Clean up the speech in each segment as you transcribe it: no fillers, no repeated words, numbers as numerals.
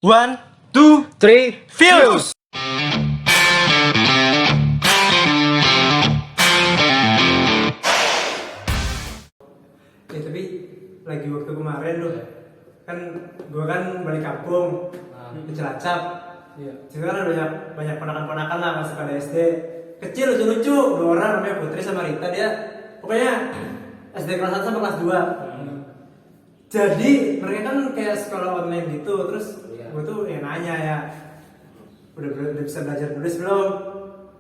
One, two, Three, views. Ya tapi lagi waktu kemarin loh, kan gue kan balik kampung ke Cilacap. Situ kan ada banyak ponakan-ponakan lah masih pada SD. Kecil lucu-lucu, 2 orang namanya Putri sama Rita, dia pokoknya SD kelas 1 sampai kelas 2. Jadi mereka kan kayak sekolah online gitu, terus gue tuh ya nanya ya, udah bisa belajar tulis belum?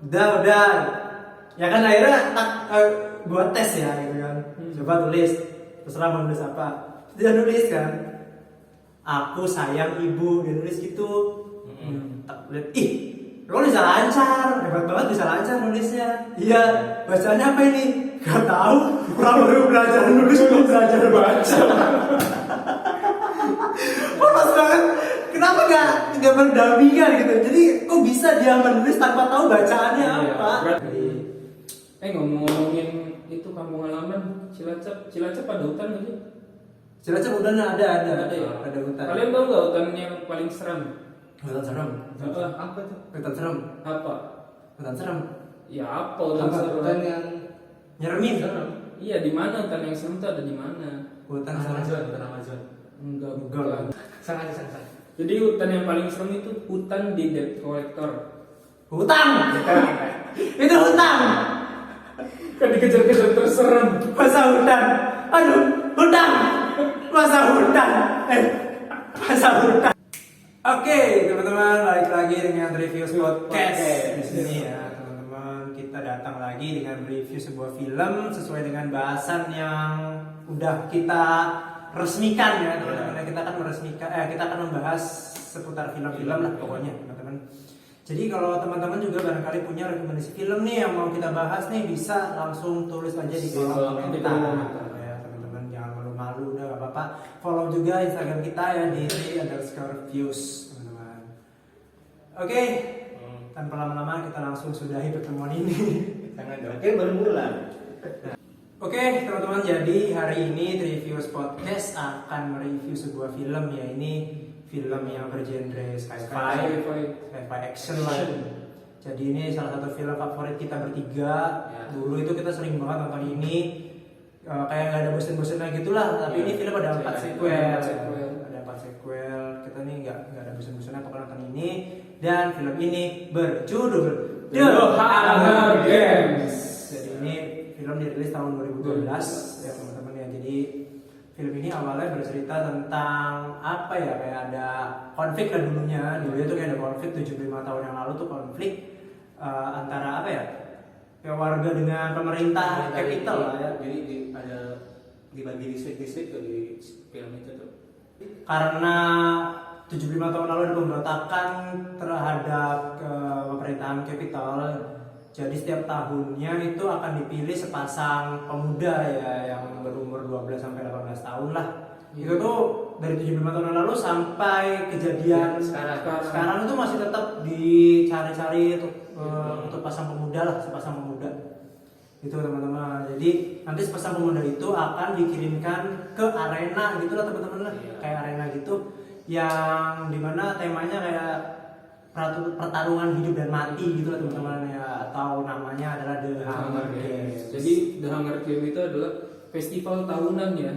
Udah. Ya kan akhirnya gue tes ya gitu kan, coba tulis, terserah mau nulis apa. Dia nulis kan, aku sayang ibu, dia nulis gitu. Tak lihat, ih, lo bisa lancar, hebat banget bisa lancar nulisnya. Iya, bacanya apa ini? Gak tahu, orang baru belajar nulis belum belajar baca. Panas banget. Kenapa gak mendampingan gitu? Jadi kok bisa dia menulis tanpa tahu bacaannya apa? Ngomongin itu kampung halaman Cilacap ada hutan nggak sih? Cilacap udah ada ya? ada hutan. Kalian tahu nggak hutan yang paling seram? Hutan serem. Apa tuh? Hutan serem. Apa? Hutan serem. Ya apa hutan Apa? serem? hutan yang Nyeremin. Iya, di mana hutan yang serem tuh ada di mana? Hutan serem. hutan Amazon. Enggak, Enggak lah. Sangat. Jadi hutan yang paling serem itu hutan di debt collector. Hutang. Itu hutang. Kan dikejar-kejar terserem. Masa hutang. Aduh, hutang. Masa hutang. Masa hutang. Oke, teman-teman, balik lagi dengan review podcast di sini ya, teman-teman. Kita datang lagi dengan review sebuah film sesuai dengan bahasan yang udah kita resmikan ya, teman-teman. Kita akan membahas seputar film-film lah pokoknya, teman-teman. Jadi kalau teman-teman juga barangkali punya rekomendasi film nih yang mau kita bahas nih, bisa langsung tulis aja di kolom komentar ya, teman-teman. Jangan malu-malu, udah gak apa-apa. Follow juga Instagram kita ya di _views, teman-teman. Oke, tanpa lama-lama kita langsung sudahi pertemuan ini. Jangan dong. Kan baru mulai. Oke, teman-teman, jadi hari ini Reviews Podcast akan mereview sebuah film ya. Ini film yang bergenre sci-fi action lah. Jadi ini salah satu film favorit kita bertiga. Dulu itu kita sering banget nonton ini. Kayak nggak ada bosen-bosennya gitulah. Tapi ini film ada 4 sequel. Ada 4 sequel. Kita nih nggak ada bosen-bosennya pokoknya nonton ini. Dan film ini berjudul The Hunger Games. Jadi ini film dirilis tahun 2012 ya, teman-teman ya. Jadi film ini awalnya bercerita tentang apa ya, kayak ada konflik lah dulunya. Dulunya tuh kayak ada konflik 75 tahun yang lalu tuh konflik antara apa ya, kayak warga dengan pemerintah capital lah ya. Jadi ada dibagi distrik-distrik tuh di film itu tuh. Karena 75 tahun lalu ada pemberontakan terhadap pemerintahan capital. Jadi setiap tahunnya itu akan dipilih sepasang pemuda ya yang berumur 12 sampai 18 tahun lah. Itu tuh dari 75 tahun lalu sampai kejadian sekarang itu masih tetap dicari-cari untuk pasang pemuda lah, sepasang pemuda. Itu teman-teman. Jadi nanti sepasang pemuda itu akan dikirimkan ke arena gitu lah, teman-teman lah. Kayak arena gitu yang dimana temanya kayak pertarungan hidup dan mati gitu lah, teman-teman ya, atau namanya adalah The Hunger Games. Jadi The Hunger Games itu adalah festival tahunan ya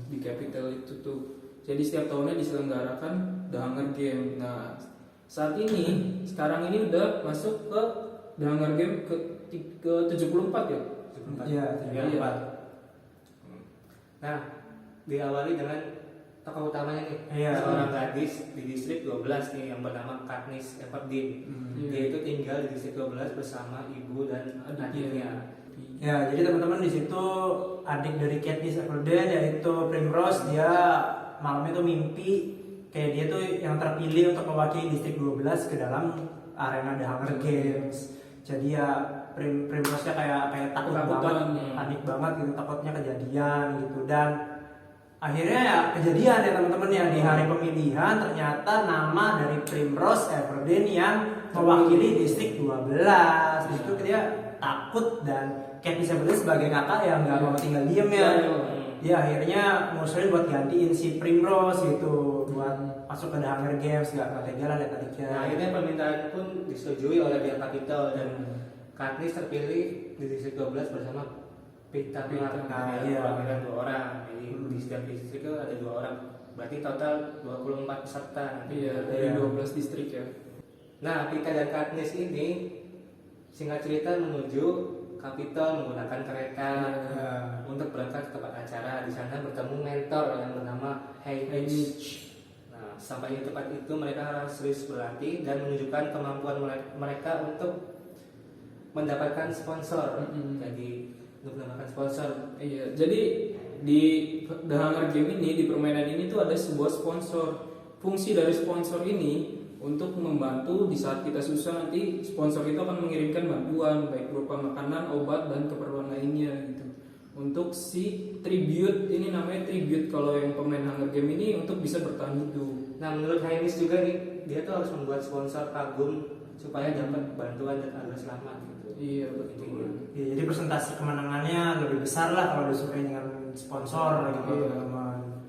di capital itu tuh. Jadi setiap tahunnya diselenggarakan The Hunger Games. Nah, saat ini sekarang ini udah masuk ke The Hunger Games ke 74 ya. Iya, 74. Nah, diawali dengan tokoh utamanya nih, seorang gadis di distrik 12 nih yang bernama Katniss Everdeen. Dia itu tinggal di distrik 12 bersama ibu dan adiknya. Ya, jadi teman-teman di situ adik dari Katniss Everdeen yaitu Primrose, dia malam itu mimpi kayak dia tuh yang terpilih untuk mewakili distrik 12 ke dalam arena The Hunger Games. Jadi ya Primrose-nya kayak takut banget, panik banget gitu, takutnya kejadian gitu. Dan akhirnya ya kejadian ya, teman-teman ya, di hari pemilihan ternyata nama dari Primrose Everdeen yang mewakili distrik 12. Di situ dia takut, dan Katniss Everdeen sebagai kakak yang nggak mau tinggal diem ya. Dia akhirnya ngusulin buat gantiin si Primrose gitu, buat masuk ke The Hunger Games, nggak tega lah lihat adiknya. Nah akhirnya permintaan pun disetujui oleh pihak Capitol dan Katniss terpilih di distrik 12 bersama Peeta Mellark. Nah, Ada iya. perwakilan 2 orang, jadi di setiap distrik itu ada 2 orang, berarti total 24 peserta nanti. Iya, dari 12 distrik ya. Nah Peeta dan Katniss ini singkat cerita menuju Capitol menggunakan kereta untuk berangkat ke tempat acara. Di sana bertemu mentor yang bernama Haymitch. Nah, sampai di tempat itu mereka harus serius berlatih dan menunjukkan kemampuan mereka untuk mendapatkan sponsor. Jadi untuk mendapatkan sponsor. Iya, jadi di The Hunger Game ini, di permainan ini tuh ada sebuah sponsor. Fungsi dari sponsor ini untuk membantu di saat kita susah, nanti sponsor itu akan mengirimkan bantuan baik berupa makanan, obat, dan keperluan lainnya gitu. Untuk si tribute, ini namanya tribute kalau yang pemain Hunger Game ini, untuk bisa bertahan hidup. Nah menurut Haymitch juga nih, dia tuh harus membuat sponsor kagum supaya dapat bantuan dan agar selamat gitu. Iya betul. Ya, jadi presentasi kemenangannya lebih besar lah kalau disukai dengan sponsor gitu teman-teman.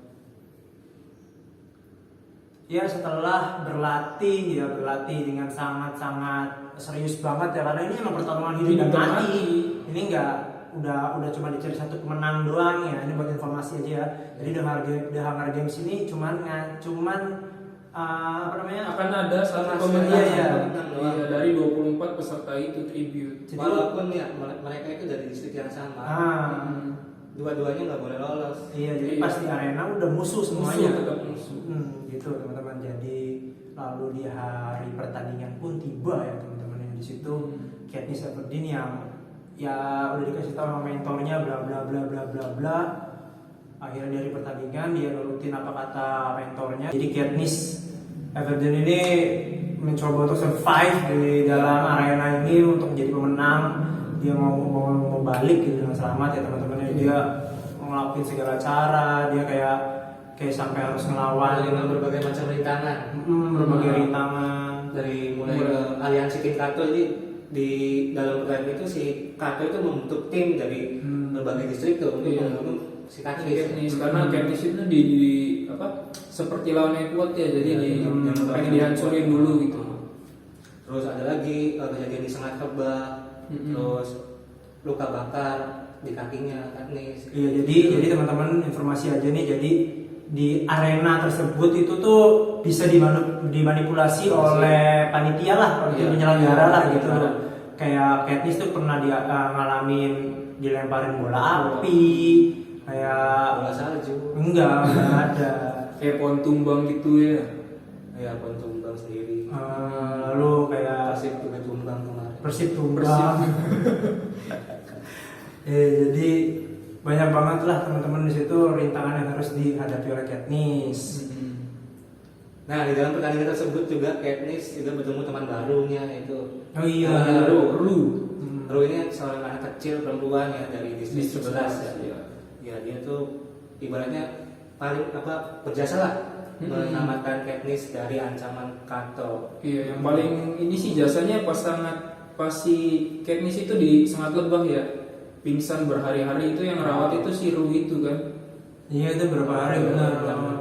Ya setelah berlatih dengan sangat-sangat serius banget ya, karena ini emang pertarungan hidup dan mati. Ini enggak udah cuma dicari satu pemenang doang ya. Ini buat informasi aja ya. Jadi The Hunger Games ini cuman apa namanya? Akan ada satu pemenang ya, dari 24 peserta itu tribute. Jadi, walaupun ya mereka itu dari distrik yang sama, dua-duanya nggak boleh lolos. Iya, jadi pas di arena udah musuh semuanya. Tetap musuh. Gitu teman-teman. Jadi lalu di hari pertandingan pun tiba ya teman-teman, yang di situ Katniss Everdeen yang ya udah dikasih tahu sama mentornya bla bla bla bla bla bla. Akhirnya dari pertandingan dia nurutin apa kata mentornya. Jadi Katniss Everdeen ini mencoba untuk survive di dalam arena ini untuk menjadi pemenang. Dia mau balik gitu dengan selamat ya teman-teman. Dia ngelakuin segala cara, dia kayak sampai harus ngelawan dengan berbagai macam rintangan. Berbagai rintangan dari mulai aliansi tim Kato. Jadi di dalam program itu si Kato itu membentuk tim dari berbagai distrik tuh untuk membunuh si Katniss. Karena Katniss itu di apa seperti lawannya kuat ya, jadi pengen dihancurin dulu gitu. Terus ada lagi kejadian disengat kebak, terus luka bakar di kakinya Katniss. Iya, jadi teman-teman informasi aja nih, jadi di arena tersebut itu tuh bisa dimanipulasi oleh panitia lah, penyelenggara lah gitu. Kayak Katniss tuh pernah dia ngalamin dilemparin bola api, kayak bola salju. Enggak ada. Kayak pohon tumbang gitu ya. Ya pohon tumbang sendiri. Lalu kayak Persib juga tumbang kemarin. Persib tumbang. Jadi banyak banget lah teman-teman di situ rintangan yang harus dihadapi oleh Katniss. Nah di dalam pertandingan tersebut juga Katniss juga bertemu teman barunya itu. Oh iya, Ru ini seorang anak kecil perempuan ya dari distrik 11 ya. Ya dia tuh ibaratnya paling berjasa lah menyelamatkan Katniss dari ancaman Kato. Iya, yang paling ini sih jasanya pas si Katniss itu sangat lebah ya. Pingsan berhari-hari, itu yang rawat itu si Ru itu kan. Iya, itu beberapa hari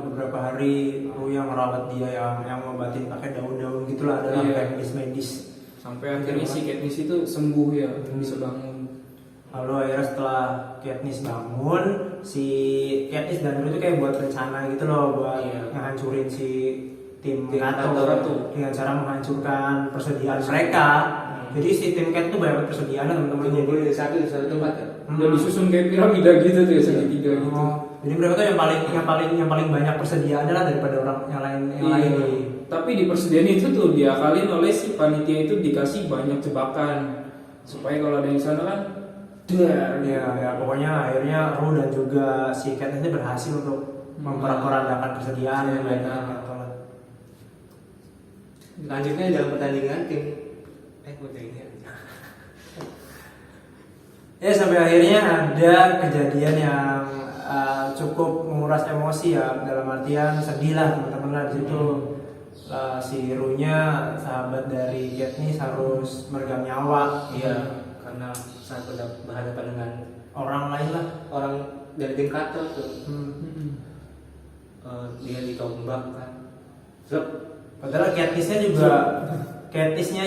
beberapa hari Ru yang merawat dia, yang ngobatin pakai daun-daun gitulah, ada kayak medis. Sampai akhirnya si Katniss itu sembuh ya, bisa bangun. Lalu akhirnya setelah Katniss bangun, si Katniss dan Ru itu kayak buat rencana gitu loh, buat ngehancurin si tim Kato dengan cara menghancurkan persediaan mereka. Jadi si tim Cat itu banyak persediaan teman-teman. Jadi di satu tempat ya. Dan disusun kayak piramida gitu tuh ya, segitiga gitu. Jadi mereka tuh yang paling banyak persediaan adalah daripada orang yang lain. Tapi di persediaan itu tuh diakalin oleh si panitia itu, dikasih banyak jebakan supaya kalau ada yang sana kan ya pokoknya akhirnya Ru dan juga si Cat ini berhasil untuk memperandakan persediaan Lanjutnya dalam pertandingan tim ya sampai akhirnya ada kejadian yang cukup menguras emosi ya, dalam artian sedih lah teman-teman lah di situ. Si Ru-nya sahabat dari Katniss harus meregang nyawa. Iya, karena saat berhadapan dengan orang lain lah, orang dari tim Kato tuh. Dia ditombak kan. Sep. Padahal Katniss-nya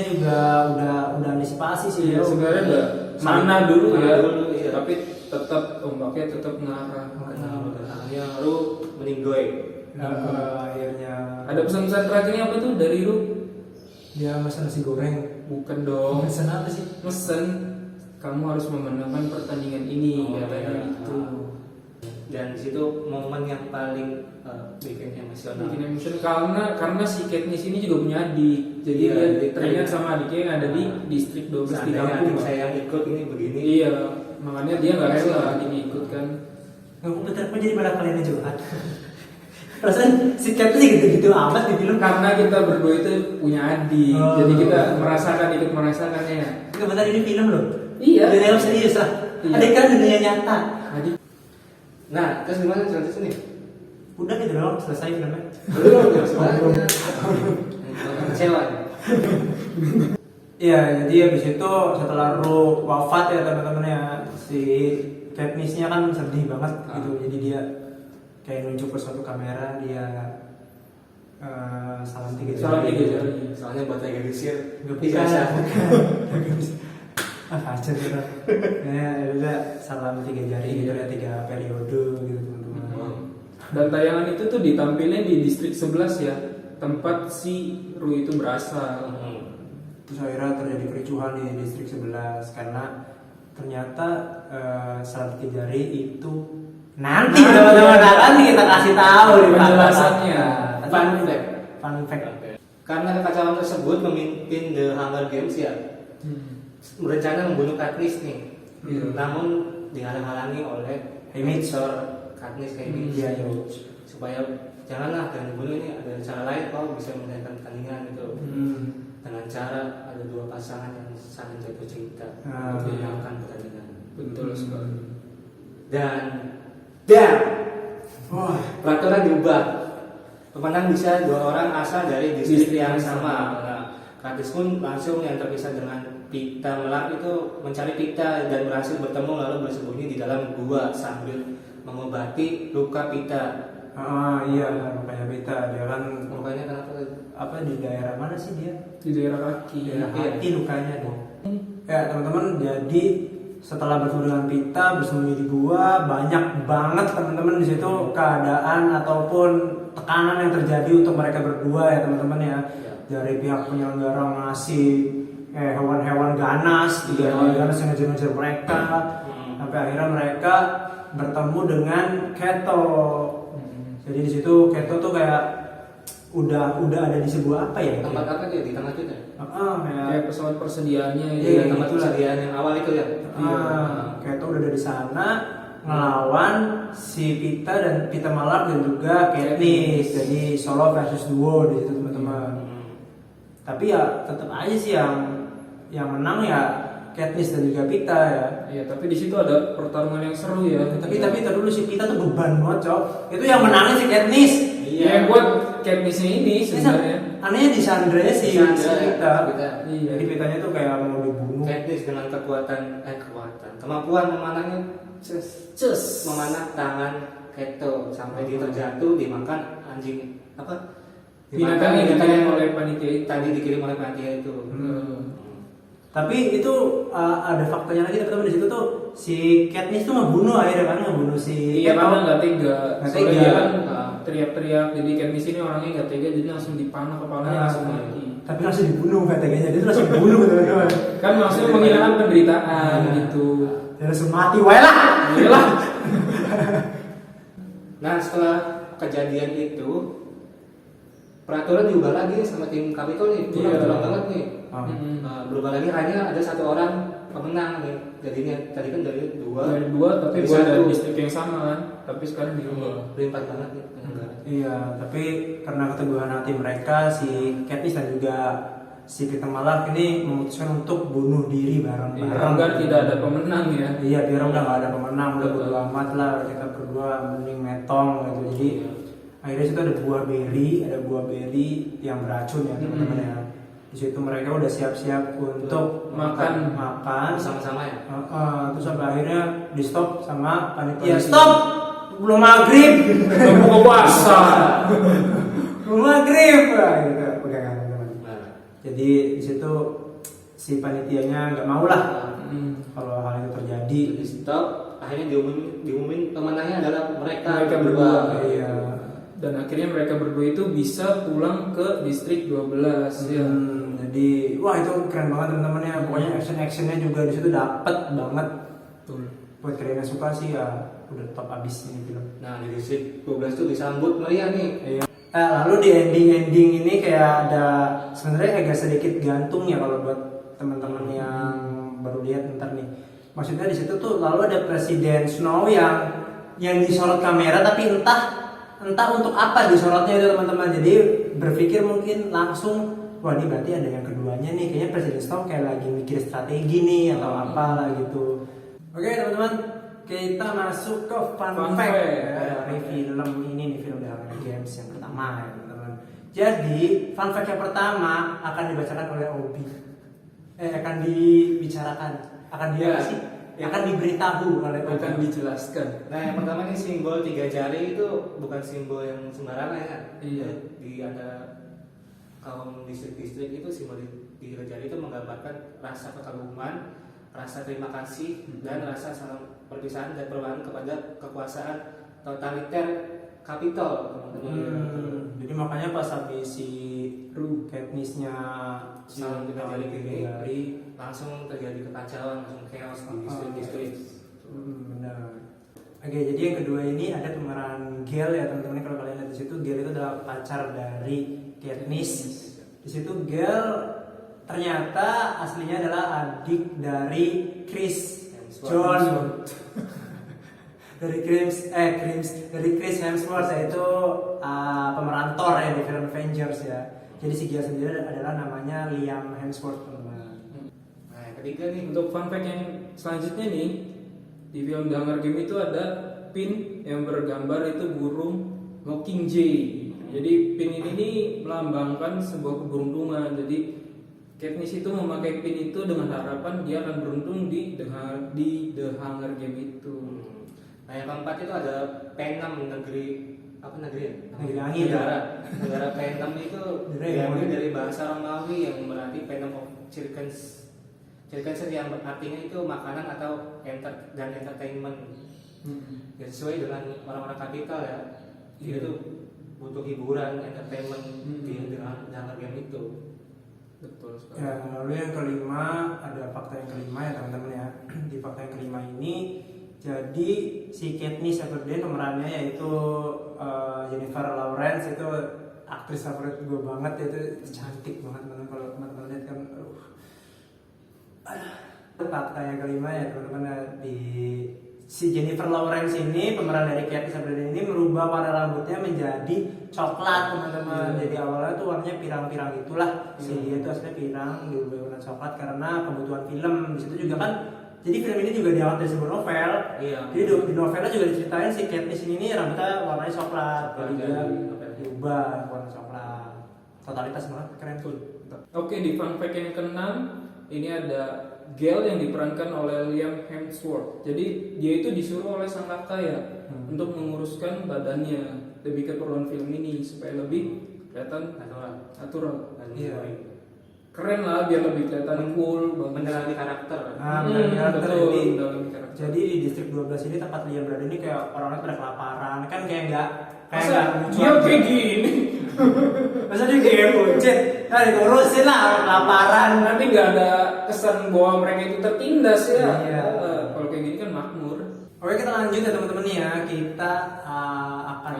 juga udah antisipasi sih. Iya, Bro. sebenarnya udah mana dulu ya, iya. tapi tetap ombaknya tetap ngarah. Akhirnya lu meninggoy. Akhirnya Ada pesan-pesan terakhirnya apa tuh dari lu? dia masak nasi goreng. Bukan dong. Pesan apa sih? Mesen kamu harus memenangkan pertandingan ini Oh, katanya iya. gitu. Dan di situ momen yang paling bikin emosional. Bikin emotion karena si Katniss ini juga punya adik. Jadi Iya, dia adik teringat teringat. sama adiknya yang ada di distrik 12 di Seandainya kampung. adik Pak. saya yang ikut ini begini. Iya, makanya dia nggak rela adiknya ikut kan. Nggak bener, kok jadi malah kalian yang curhat. Perasaan si Katniss gitu-gitu amat di film. Karena kita berdua itu punya adik, Oh. jadi kita ikut merasakannya. Nggak bener, ini film loh. Iya. Dunia yang serius lah. Iya. Ada kan dunia nyata. Adik. Nah, terus gimana selanjutnya nih? Udah gitu doang, selesai filmnya. Belum, sebenarnya. Kecewa. Iya, jadi habis itu setelah Ru wafat ya teman-teman ya, si Katniss-nya kan sedih banget gitu. Jadi dia kayak nunjuk ke suatu kamera, dia salam tiga Salam jari. tiga jari. Soalnya buat legalisir Nggak ijazah. Aja gitu. Ya udah salam tiga jari gitu ya, 3 periode gitu teman-teman. Dan tayangan itu tuh ditampilnya di distrik 11 ya, tempat si Ru itu berasal. Terus akhirnya terjadi kericuhan di distrik 11 karena ternyata salam tiga jari itu nanti teman-teman akan kita kasih tahu di Penjelasannya. Fun fact. Fun fact. Karena kekacauan tersebut pemimpin The Hunger Games ya berencana membunuh Katniss nih. Iya. Namun dihalang-halangi oleh Haymitch. Sir Katniss Haymitch. Iya, iya. Supaya janganlah jangan dibunuh, ini ada cara lain kau bisa memenangkan pertandingan gitu. Dengan cara ada 2 pasangan yang saling jatuh cinta untuk memenangkan pertandingan. Betul sekali. Dan Wah, peraturan diubah. Pemenang bisa 2 orang asal dari distrik yang sama. Nah, Katniss pun langsung yang terpisah dengan Pita Melak itu mencari Pita dan berhasil bertemu lalu bersembunyi di dalam gua sambil mengobati luka Pita. iya, rupanya Beta dia kan Lukanya kenapa? apa di daerah mana sih dia? Di daerah kaki. Daerah Iya. hati lukanya dong. Ya teman-teman, jadi setelah bertemu dengan Pita bersembunyi di gua, banyak banget teman-teman di situ keadaan ataupun tekanan yang terjadi untuk mereka berdua ya teman-teman ya. Dari pihak penyelenggara ngasih hewan-hewan ganas, 3 hewan ganas yang ngejar-ngejar mereka, sampai akhirnya mereka bertemu dengan Keto. Jadi di situ Keto tuh kayak udah ada di sebuah apa ya? Tempat apa dia? Di tengah kita? Kayak pesawat persediaannya Iya, Iya, gitu. tempat itulah. persediaan yang awal itu ya. Keto udah ada di sana ngelawan si Pita dan Pita Malak dan juga Katniss. Jadi solo versus duo di situ teman-teman. Tapi ya tetap aja sih yang menang ya Katniss dan juga Pita ya. Iya, tapi di situ ada pertarungan yang seru ya. Tapi ntar dulu si Pita tuh beban banget, Cok. Itu yang menangnya si Katniss. Iya, yang buat Katniss-nya ini sebenarnya. Anehnya di Sandra si Sandra, Pita. Iya. Jadi Pitanya tuh kayak mau dibunuh. Katniss dengan kemampuan memanahnya memanah tangan Keto sampai dia terjatuh dimakan anjing apa? Binatang yang dikirim oleh panitia itu. Tadi dikirim oleh panitia itu. Tapi itu ada faktanya lagi teman-teman di situ tuh si Katniss tuh ngebunuh akhirnya kan ngebunuh si Iya, Keto. karena nggak tega. Nggak Soalnya tega. dia kan teriak-teriak. Jadi Katniss ini orangnya nggak tega, jadi langsung dipanah kepalanya langsung mati. Tapi langsung dibunuh katanya, dia tuh langsung dibunuh teman-teman. Kan maksudnya menghilangkan penderitaan gitu. Dia langsung mati, wae lah. Iyalah. Nah setelah kejadian itu peraturan diubah lagi sama tim Capitol nih. Iya. Berubah banget nih. Mm-mm. Berubah lagi hanya ada 1 orang pemenang nih. Jadinya tadi kan dari 2 Dari 2 tapi Jadi bukan dari satu. distrik yang sama kan. Tapi sekarang dirubah. berlimpah banget nih penyelenggara. Iya, tapi karena keteguhan hati mereka si Katniss dan juga si Pita Malak ini memutuskan untuk bunuh diri bareng-bareng. Agar tidak ada pemenang ya. Iya, biar udah gak ada pemenang, udah bodo amat lah, kita berdua mending metong gitu. Jadi akhirnya situ ada buah beri yang beracun ya teman-teman ya. Di situ mereka udah siap-siap untuk makan Sama-sama ya. terus sampai akhirnya di stop sama panitia. Stop, belum maghrib. Buka puasa. maghrib gitu pegangan teman. Nah, Jadi di situ si panitianya nggak mau lah kalau hal itu terjadi. di stop, akhirnya diumumin pemenangnya adalah mereka berdua. Iya. Dan akhirnya mereka berdua itu bisa pulang ke distrik 12 ya. Jadi wah itu keren banget teman-teman ya. Pokoknya actionnya juga di situ dapet banget. Betul. Buat kalian yang suka sih ya udah top abis ini film. Nah, di distrik 12 tuh disambut meriah nih. Iya. Lalu di ending ini kayak ada sebenarnya agak sedikit gantung ya kalau buat teman-teman yang baru lihat ntar nih. Maksudnya di situ tuh lalu ada Presiden Snow yang disorot kamera tapi entah untuk apa disorotnya itu teman-teman. Jadi berpikir mungkin langsung wah ini berarti ada yang keduanya nih, kayaknya Presiden Snow kayak lagi mikir strategi nih atau apalah gitu. Oke teman-teman, kita masuk ke fun fact dari film ini nih, film The Hunger Games yang pertama ya teman-teman. Jadi fun fact yang pertama akan dibacakan oleh Obi. Akan dibicarakan, akan diberitahu oleh Obi. Akan dijelaskan. Nah, yang pertama nih simbol 3 jari itu bukan simbol yang sembarangan ya. Iya. Di antara kaum distrik-distrik itu simbol 3 jari itu menggambarkan rasa kekaguman, rasa terima kasih, dan rasa saling perpisahan dan perubahan kepada kekuasaan totaliter Kapitol, teman-teman. Jadi makanya pas habis si Katniss-nya Saling tiga jari gini, jari langsung terjadi kekacauan, langsung chaos di distrik-distrik. benar. Oke, jadi yang kedua ini ada pemeran Gale ya teman-teman. Kalau kalian lihat di situ, Gale itu adalah pacar dari Katniss. Di situ Gale ternyata aslinya adalah adik dari Chris John. dari Chris Hemsworth, yaitu pemeran Thor ya di film Avengers ya. Jadi si Gale sendiri adalah namanya Liam Hemsworth teman-teman. Nah, yang ketiga nih, Untuk fun fact yang selanjutnya nih, di film The Hunger Games itu ada pin yang bergambar itu burung Mockingjay. Jadi pin ini nih melambangkan sebuah keberuntungan. Jadi Katniss itu memakai pin itu dengan harapan dia akan beruntung di The Hunger Games itu. Nah, yang keempat itu ada P6 negeri apa negeri ya? Negeri angin Negara P6 itu diambil dari bahasa Romawi yang berarti P6 of Circens. Circens yang artinya itu makanan atau dan entertainment. Ya, sesuai dengan orang-orang kapital ya. Dia tuh butuh hiburan, entertainment di Hunger Games itu. Betul sekali. Ya, lalu yang kelima ada fakta yang kelima ya teman-teman ya. Di fakta yang kelima ini jadi si Katniss Everdeen pemerannya yaitu Jennifer Lawrence itu aktris favorit gue banget, itu cantik banget teman-teman. Kalau teman-teman lihat kan fakta yang kelima ya teman-teman, di si Jennifer Lawrence ini pemeran dari Katniss Everdeen ini merubah warna rambutnya menjadi coklat teman-teman. Jadi awalnya tuh warnanya pirang-pirang itulah. Si dia tuh aslinya pirang diubah warna coklat karena kebutuhan film. Di situ juga kan, jadi film ini juga diangkat dari sebuah novel. Iya. Jadi di novelnya juga diceritain si Katniss ini rambutnya warnanya coklat. Jadi dia diubah warna coklat. Totalitas banget, keren tuh. Oke, di fun fact yang keenam ini ada Gale yang diperankan oleh Liam Hemsworth. Jadi dia itu disuruh oleh sang kakak ya untuk menguruskan badannya demi keperluan film ini supaya lebih kelihatan natural. Iya. Keren lah biar lebih kelihatan cool, Mendalami karakter. betul, Jadi, mendalami karakter. jadi di distrik 12 ini tempat Liam berada ini kayak orang-orang pada kelaparan kan, kayak nggak Masa lucu dia aja. kayak gini? Masa dia kayak bucin? Nah dikurusin lah orang kelaparan. Nanti nggak ada kesan bahwa mereka itu tertindas ya. Iya. Kalau kayak gini kan makmur. Oke, kita lanjut ya teman-teman nih ya. Kita akan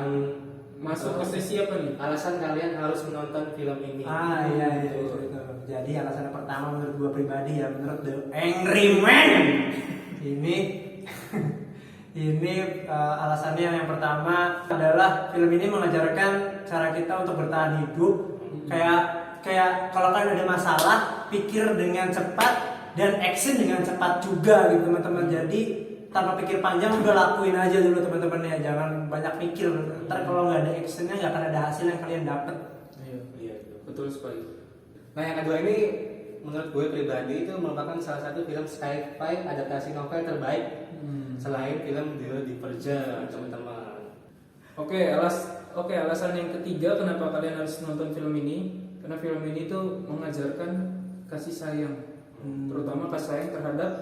Masuk ke sesi apa nih? Alasan kalian harus menonton film ini. iya itu. Jadi alasan yang pertama menurut gua pribadi ya, menurut The Angry Man ini alasannya yang pertama adalah film ini mengajarkan cara kita untuk bertahan hidup. Kayak kalau kalian ada masalah, pikir dengan cepat dan action dengan cepat juga gitu teman-teman. Jadi tanpa pikir panjang udah lakuin aja dulu teman-teman ya, jangan banyak pikir. Ntar kalau nggak ada actionnya nggak akan ada hasil yang kalian dapat. Iya. Betul sekali. Nah, yang kedua ini menurut gue pribadi itu merupakan salah satu film sci-fi adaptasi novel terbaik selain film The Divergent, teman-teman. Oke, Oke, alasan yang ketiga kenapa kalian harus nonton film ini, karena film ini tuh mengajarkan kasih sayang, terutama kasih sayang terhadap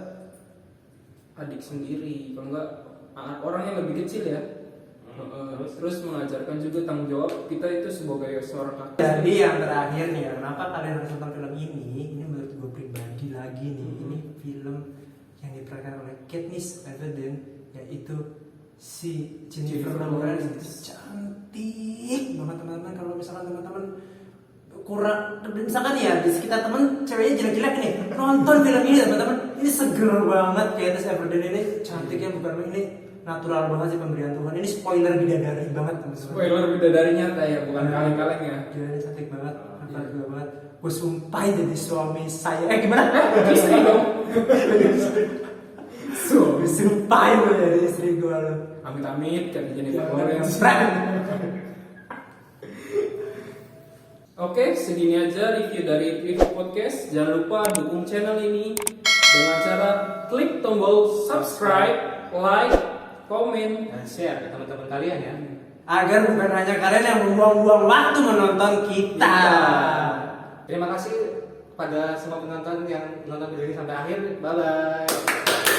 adik sendiri, kalau enggak orang yang lebih kecil ya. Terus mengajarkan juga tanggung jawab kita itu sebagai seorang kakak. Jadi yang terakhir nih, kenapa kalian harus nonton film ini? Ini menurut gue pribadi lagi nih, ini film yang diperankan oleh Katniss Everdeen, yaitu si Jennifer Lawrence. Itu cantik banget teman-teman. Kalau misalkan teman-teman kurang, misalkan ya di sekitar teman ceweknya jelek-jelek nih, nonton film ini teman-teman. Ini seger banget, Katniss Everdeen ini cantiknya bukan ini. Natural banget sih pemberian Tuhan. Ini spoiler bidadari banget teman-teman. Spoiler bidadari nyata ya, bukan kaleng-kaleng ya. Dia cantik banget, cantik banget. Gue sumpah jadi suami saya. Gimana? Istri dong. Sumpah gue jadi istri gue lo. Amit-amit kan Jennifer Lawrence. Oke, segini aja review dari Review Podcast. Jangan lupa dukung channel ini dengan cara klik tombol subscribe, like, komen, Dan share ke teman-teman kalian ya. Agar bukan hanya kalian yang membuang-buang waktu menonton kita. Terima kasih pada semua penonton yang menonton video ini sampai akhir. Bye bye.